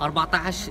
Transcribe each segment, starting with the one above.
14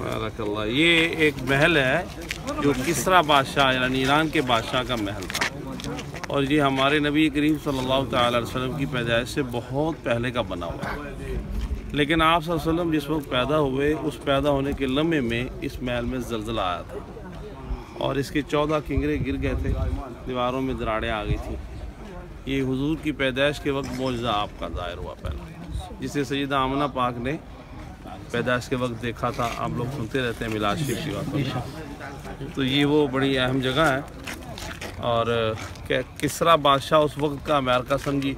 बारकल्लाह। ये एक महल है जो किसरा बादशाह यानी ईरान के बादशाह का महल था, और ये हमारे नबी करीम सल्लल्लाहु अलैहि वसल्लम की पैदाइश से बहुत पहले का बना हुआ है। लेकिन आप सल्लल्लाहु अलैहि वसल्लम जिस वक्त पैदा हुए उस पैदा होने के लम्हे में इस महल में ज़लज़ला आया था और इसके 14 किंगरे गिर गए थे, दीवारों में दरारें आ गई थी। ये हुजूर की पैदाइश के वक्त मौजज़ा आपका ज़ाहिर हुआ पहला, जिसे सैयदा आमना पाक ने पैदाइश के वक्त देखा था। आप लोग सुनते रहते हैं मिलाद शरीफ की बात। तो ये वो बड़ी अहम जगह है, और किसरा बादशाह उस वक्त का अमेरिका समझी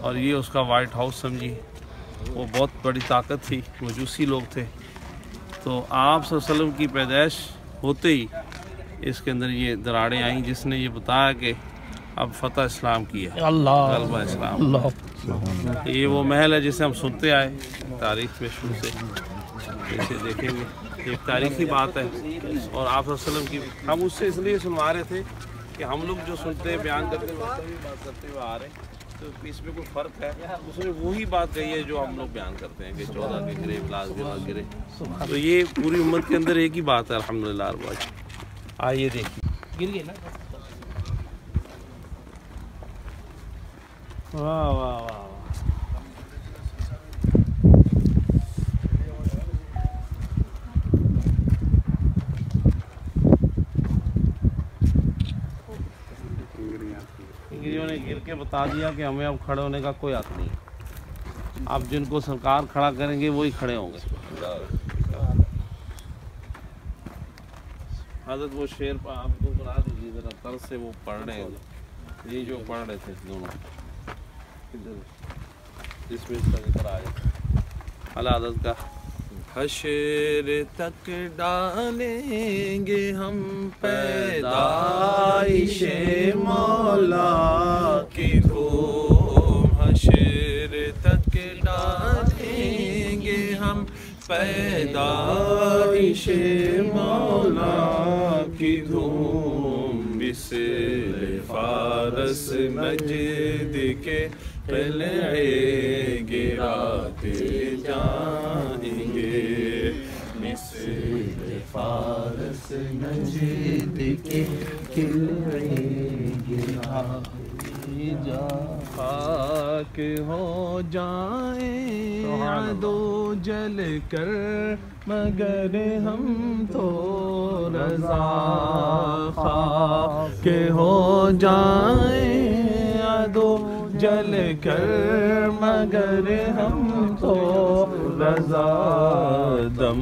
और ये उसका वाइट हाउस समझी। वो बहुत बड़ी ताकत थी, मजूसी लोग थे। तो आप सल्लल्लाहु अलैहि वसल्लम की पैदाइश होते ही इसके अंदर ये दरारें आई, जिसने ये बताया कि अब फतह इस्लाम की है, गलबा इस्लाम। ये वो महल है जिसे हम सुनते आए तारीख में शुरू से, इसे देखेंगे एक तारीखी बात है। और आप वसल्लम की हम उससे इसलिए सुनवा रहे थे कि हम लोग जो सुनते हैं बयान करते हैं बात करते हुए आ रहे हैं, तो इसमें कोई फ़र्क है? उसमें वही बात कही है जो हम लोग बयान करते हैं कि 14 के गिरे, ग्लास गिरे। तो ये पूरी उम्मत के अंदर एक ही बात है अल्हम्दुलिल्लाह। आइए देखिए, गिर गए ना। वाह वाह वाह। इंग्रियों ने गिर के बता दिया कि हमें अब खड़े होने का कोई हक नहीं। अब जिनको सरकार खड़ा करेंगे वही खड़े होंगे। हजरत वो शेर पर आपको बना दीजिए जरा, तरस से वो पढ़ रहे हैं, ये जो पढ़ रहे थे दोनों, जिसमें इसका जिक्र आया हलादत का। हशर तक डालेंगे हम पैदाइशे मौला की धूम, हशर तक डालेंगे हम पैदाइशे मौला की धूम, बिस्र फारस नजद के किले गिराते जाएंगे, मिस्र फारस नजद के किले गिराते जा, खाक हो जाए दो जल कर मगर हम तो रज़ा, खाक हो जाए दो जल कर मगर हम तो रज़ा, दम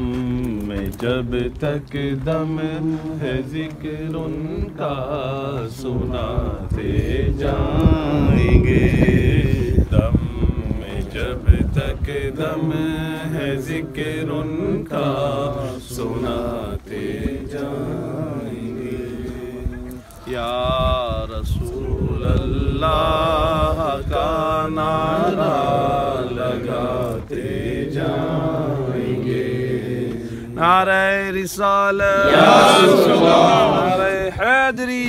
में जब तक दम है जिक्र उनका सुनाते जाएंगे, दम में जब तक दम है जिक्र उनका सुनाते जाएंगे। या रसूल अल्लाह का नारा लगाते जाएंगे, नारे रिसालत, नारे हैदरी,